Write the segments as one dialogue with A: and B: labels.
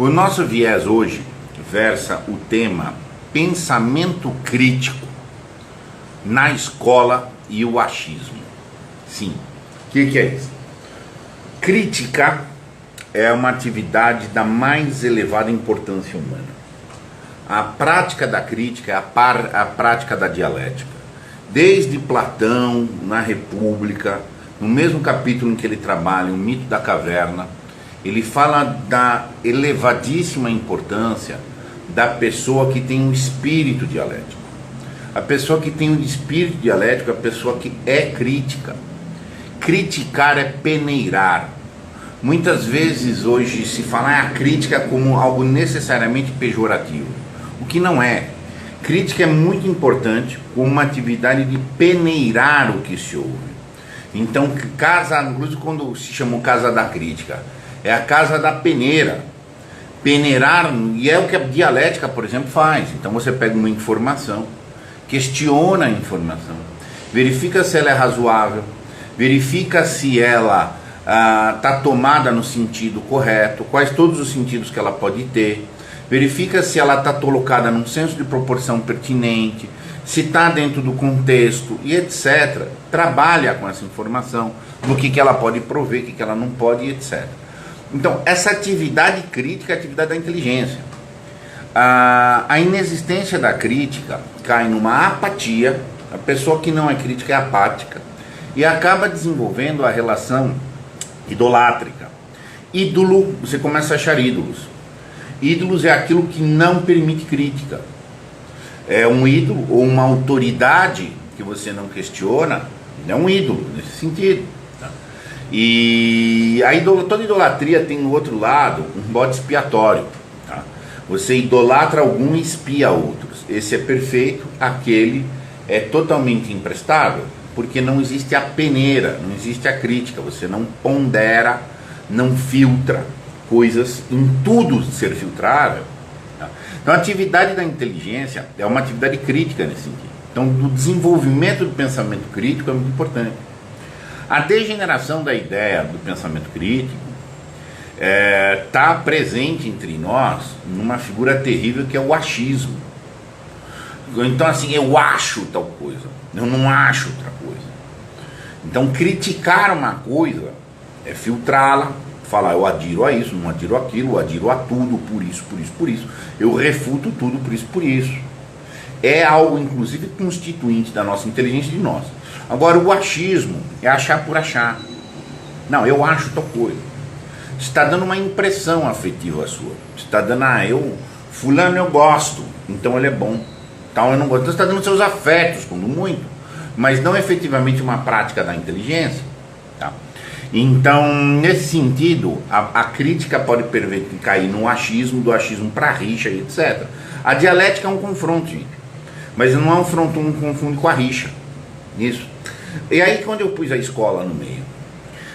A: O nosso viés hoje versa o tema pensamento crítico na escola e o achismo. Sim, o que é isso? Crítica é uma atividade da mais elevada importância humana. A prática da crítica é a prática da dialética. Desde Platão, na República, no mesmo capítulo em que ele trabalha, o mito da caverna, ele fala da elevadíssima importância da pessoa que tem um espírito dialético. A pessoa que tem um espírito dialético é a pessoa que é crítica. Criticar é peneirar. Muitas vezes hoje se fala a crítica como algo necessariamente pejorativo, o que não é. Crítica é muito importante como uma atividade de peneirar o que se ouve. Então, casa, inclusive quando se chamou casa da crítica, é a casa da peneira. Peneirar, e é o que a dialética, por exemplo, faz. Então você pega uma informação, questiona a informação, verifica se ela é razoável, verifica se ela está tomada no sentido correto, quais todos os sentidos que ela pode ter, verifica se ela está colocada num senso de proporção pertinente, se está dentro do contexto e etc. Trabalha com essa informação, do que ela pode prover, o que ela não pode e etc. Então, essa atividade crítica é a atividade da inteligência. A inexistência da crítica cai numa apatia, a pessoa que não é crítica é apática, e acaba desenvolvendo a relação idolátrica. Ídolo, você começa a achar ídolos. Ídolos é aquilo que não permite crítica. É um ídolo ou uma autoridade que você não questiona, é um ídolo nesse sentido. E toda idolatria tem no outro lado um bode expiatório. Tá? Você idolatra algum e espia outros. Esse é perfeito, aquele é totalmente imprestável, porque não existe a peneira, não existe a crítica, você não pondera, não filtra coisas, em tudo ser filtrável. Tá? Então a atividade da inteligência é uma atividade crítica nesse sentido. Então o desenvolvimento do pensamento crítico é muito importante. A degeneração da ideia do pensamento crítico está presente entre nós numa figura terrível que é o achismo. Então assim, eu acho tal coisa, eu não acho outra coisa. Então criticar uma coisa é filtrá-la, falar eu adiro a isso, não adiro aquilo, eu adiro a tudo, por isso, por isso, por isso. Eu refuto tudo, por isso, por isso. É algo inclusive constituinte da nossa inteligência de nós. Agora o achismo é achar por achar. Não, eu acho tal coisa. Você está dando uma impressão afetiva sua. Você está dando, fulano eu gosto, então ele é bom. Tal eu não gosto. Então você está dando seus afetos, quando muito, mas não efetivamente uma prática da inteligência. Tá? Então, nesse sentido, a crítica pode cair no achismo, do achismo para a rixa e etc. A dialética é um confronto, gente. Mas não é um confunde com a rixa. Isso. E aí quando eu pus a escola no meio,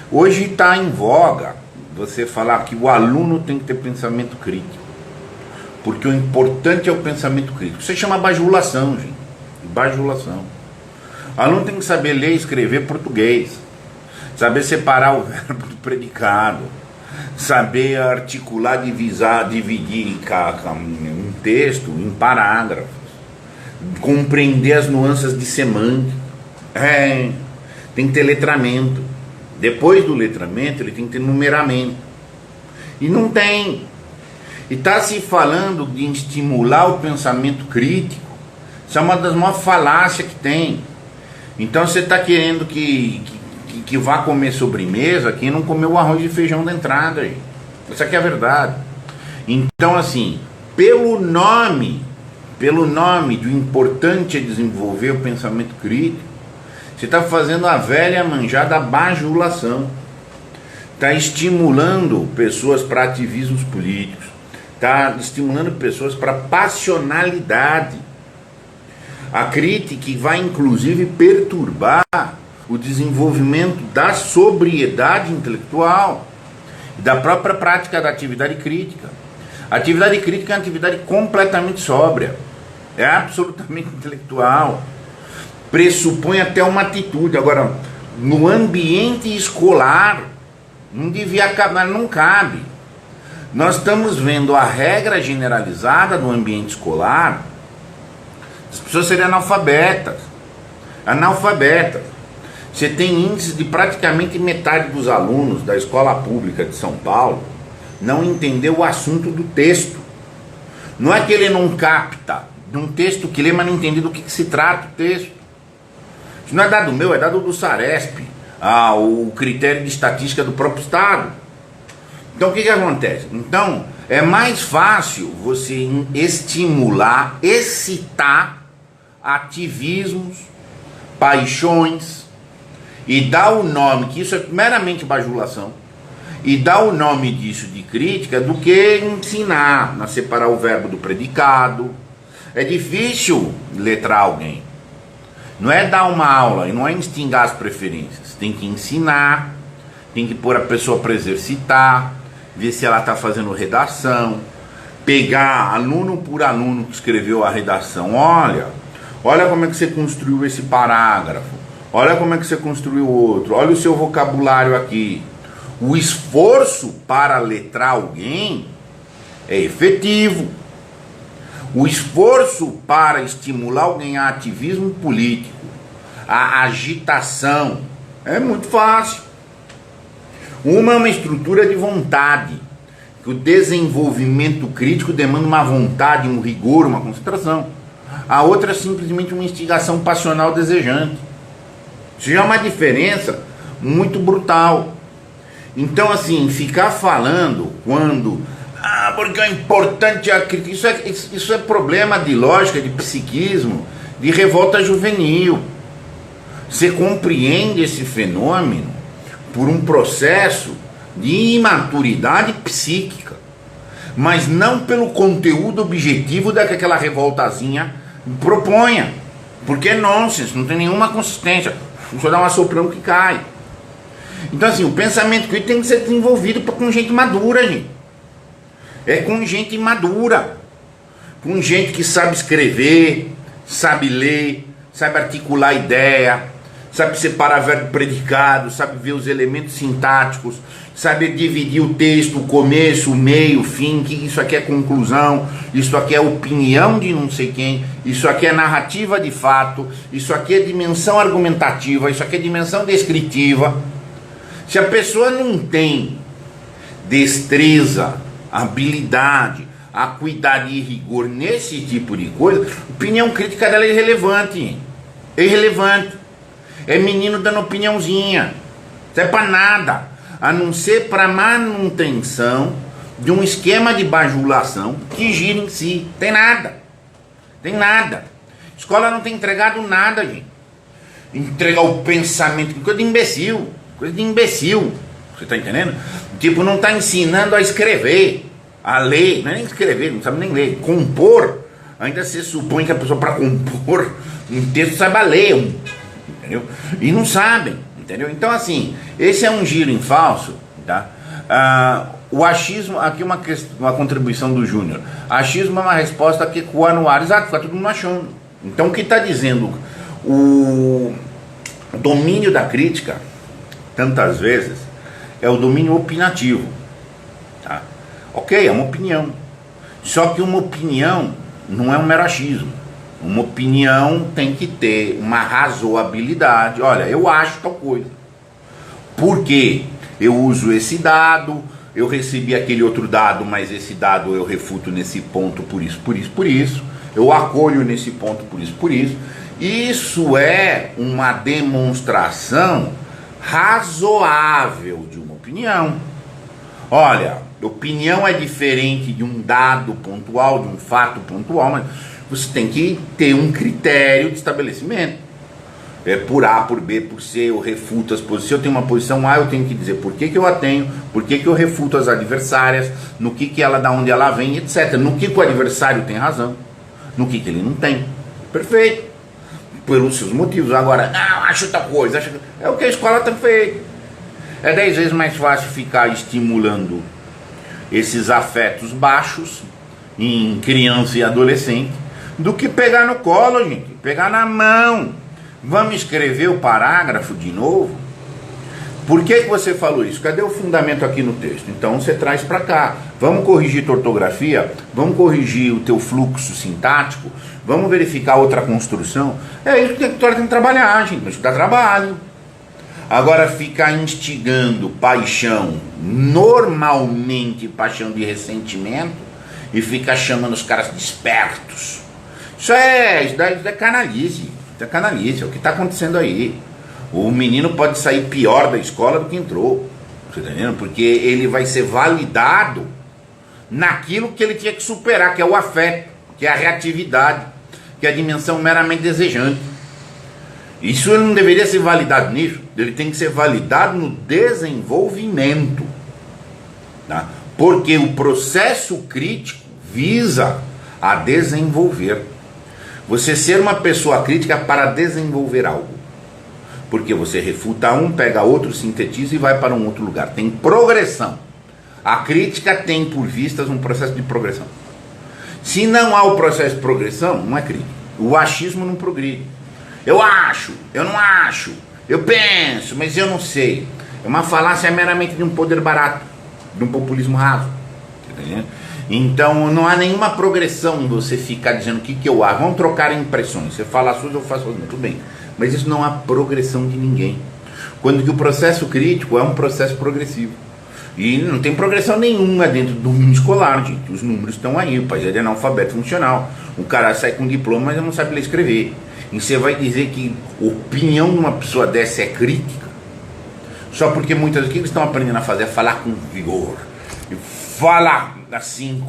A: hoje está em voga você falar que o aluno tem que ter pensamento crítico, porque o importante é o pensamento crítico. Isso se chama bajulação, gente. Bajulação. O aluno tem que saber ler e escrever português, saber separar o verbo do predicado, saber articular, dividir um texto em parágrafos, compreender as nuances de semântica. Tem que ter letramento. Depois do letramento ele tem que ter numeramento. E não tem. E está se falando de estimular o pensamento crítico. Isso é uma das maiores falácias que tem. Então você está querendo que vá comer sobremesa quem não comeu o arroz e feijão da entrada aí. Essa aqui é a verdade. Então assim, pelo nome do importante é desenvolver o pensamento crítico, você está fazendo a velha manjada bajulação. Está estimulando pessoas para ativismos políticos. Está estimulando pessoas para passionalidade. A crítica vai inclusive perturbar o desenvolvimento da sobriedade intelectual e da própria prática da atividade crítica. A atividade crítica é uma atividade completamente sóbria. É absolutamente intelectual. Pressupõe até uma atitude. Agora, no ambiente escolar, não devia acabar, não cabe. Nós estamos vendo a regra generalizada do ambiente escolar, as pessoas serem analfabetas. Você tem índices de praticamente metade dos alunos da escola pública de São Paulo não entender o assunto do texto. Não é que ele não capta de um texto que lê, mas não entende do que se trata o texto. Isso não é dado meu, é dado do Saresp, o critério de estatística do próprio Estado. Então o que acontece? Então é mais fácil você estimular, excitar ativismos, paixões, e dar o nome, que isso é meramente bajulação, e dar o nome disso de crítica, do que ensinar a separar o verbo do predicado. É difícil letrar alguém. Não é dar uma aula, e não é instigar as preferências. Tem que ensinar, tem que pôr a pessoa para exercitar, ver se ela está fazendo redação, pegar aluno por aluno que escreveu a redação. Olha como é que você construiu esse parágrafo. Olha como é que você construiu outro. Olha o seu vocabulário aqui. O esforço para letrar alguém é efetivo. O esforço para estimular alguém a ativismo político, a agitação, é muito fácil. Uma é uma estrutura de vontade, que o desenvolvimento crítico demanda uma vontade, um rigor, uma concentração. A outra é simplesmente uma instigação passional desejante. Isso já é uma diferença muito brutal. Então, assim, ficar falando quando... porque é importante a crítica. Isso é problema de lógica, de psiquismo, de revolta juvenil. Você compreende esse fenômeno por um processo de imaturidade psíquica, mas não pelo conteúdo objetivo da que aquela revoltazinha proponha. Porque é nonsense, não tem nenhuma consistência. Só dá um assoprão que cai. Então, assim, o pensamento crítico tem que ser desenvolvido com gente madura, gente. É com gente madura, com gente que sabe escrever, sabe ler, sabe articular ideia, sabe separar verbo e predicado, sabe ver os elementos sintáticos, sabe dividir o texto, o começo, o meio, o fim, que isso aqui é conclusão, isso aqui é opinião de não sei quem, isso aqui é narrativa de fato, isso aqui é dimensão argumentativa, isso aqui é dimensão descritiva. Se a pessoa não tem destreza, habilidade, acuidade e rigor nesse tipo de coisa, a opinião crítica dela é irrelevante. É irrelevante. É menino dando opiniãozinha. Não é pra nada, a não ser para manutenção de um esquema de bajulação que gira em si. Tem nada. Tem nada. A escola não tem entregado nada, gente. Entregar o pensamento, coisa de imbecil. Coisa de imbecil. Você tá entendendo? Tipo, não tá ensinando a escrever, a ler, não é nem escrever, não sabe nem ler. Compor, ainda se supõe que a pessoa para compor um texto saiba ler, entendeu? E não sabem, entendeu? Então, assim, esse é um giro em falso, tá? O achismo, aqui uma contribuição do Júnior. Achismo é uma resposta que ecoa no ar, exato, fica todo mundo achando. Então, o que está dizendo o domínio da crítica, tantas vezes, é o domínio opinativo, tá? Ok, é uma opinião. Só que uma opinião não é um mero achismo. Uma opinião tem que ter uma razoabilidade. Olha, eu acho tal coisa. Por quê? Eu uso esse dado, eu recebi aquele outro dado, mas esse dado eu refuto nesse ponto por isso, por isso, por isso. Eu acolho nesse ponto por isso, por isso. Isso é uma demonstração razoável de uma opinião. Olha, opinião é diferente de um dado pontual, de um fato pontual, mas você tem que ter um critério de estabelecimento. É por A, por B, por C, eu refuto as posições. Se eu tenho uma posição A, eu tenho que dizer por que eu a tenho, por que eu refuto as adversárias, no que ela, da onde ela vem, etc. No que o adversário tem razão, no que ele não tem. Perfeito. Pelos seus motivos. Agora, não, acho tal coisa. É o que a escola tem feito. É 10 vezes mais fácil ficar estimulando esses afetos baixos em criança e adolescente do que pegar no colo, gente. Pegar na mão. Vamos escrever o parágrafo de novo? Por que você falou isso? Cadê o fundamento aqui no texto? Então você traz para cá. Vamos corrigir tua ortografia, vamos corrigir o teu fluxo sintático, vamos verificar outra construção. É isso que a história tem que trabalhar, gente. Isso dá trabalho. Agora, ficar instigando paixão, normalmente paixão de ressentimento, e ficar chamando os caras de espertos. Isso é canalice. Isso é canalice, é o que está acontecendo aí. O menino pode sair pior da escola do que entrou. Você está entendendo? Porque ele vai ser validado naquilo que ele tinha que superar, que é o afeto, que é a reatividade, que é a dimensão meramente desejante. Isso ele não deveria ser validado nisso, ele tem que ser validado no desenvolvimento, tá? Porque o processo crítico visa a desenvolver. Você ser uma pessoa crítica para desenvolver algo, porque você refuta um, pega outro, sintetiza e vai para um outro lugar. Tem progressão. A crítica tem por vistas um processo de progressão. Se não há o processo de progressão, não é crítica. O achismo não progride. Eu acho, eu não acho, eu penso, mas eu não sei. É uma falácia meramente de um poder barato, de um populismo raso. Entendeu? Então não há nenhuma progressão em você ficar dizendo o que eu acho. Vamos trocar impressões. Você fala as suas, eu faço as minhas. Tudo bem. Mas isso não há progressão de ninguém. Quando que o processo crítico é um processo progressivo. E não tem progressão nenhuma dentro do mundo escolar, gente. Os números estão aí, o país é de analfabeto funcional. O cara sai com diploma, mas não sabe ler e escrever. E você vai dizer que a opinião de uma pessoa dessa é crítica? Só porque muitas vezes o que eles estão aprendendo a fazer é falar com vigor. E falar assim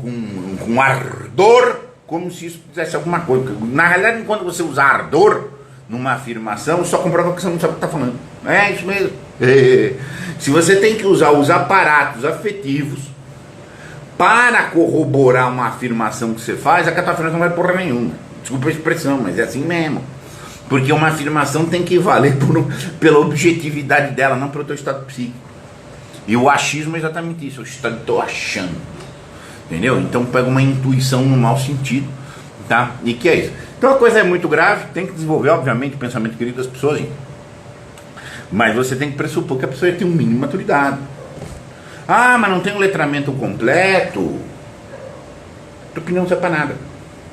A: com ardor, como se isso fizesse alguma coisa. Na realidade, quando você usa ardor numa afirmação, só comprova que você não sabe o que está falando. É isso mesmo. Se você tem que usar os aparatos afetivos para corroborar uma afirmação que você faz, a tua afirmação não vai porra nenhuma. Desculpa a expressão, mas é assim mesmo. Porque uma afirmação tem que valer pela objetividade dela, não pelo teu estado psíquico. E o achismo é exatamente isso. Eu estou achando. Entendeu? Então pega uma intuição no mau sentido. Tá? E que é isso? Então a coisa é muito grave. Tem que desenvolver, obviamente, o pensamento crítico das pessoas. Gente. Mas você tem que pressupor que a pessoa tem um mínimo de maturidade. Ah, mas não tem um letramento completo. Tua opinião não serve para nada.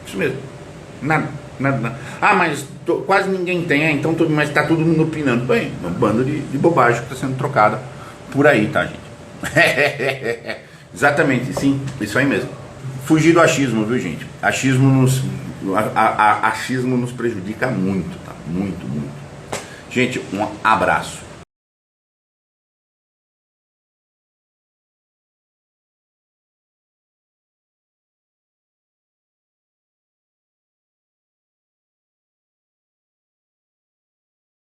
A: Isso mesmo. Nada. Ah, mas quase ninguém tem, então mas está todo mundo opinando. Bem, uma banda de bobagem que está sendo trocada por aí, tá, gente? Exatamente, sim, isso aí mesmo. Fugir do achismo, viu, gente? Achismo nos prejudica muito, tá? Muito, muito. Gente, um abraço.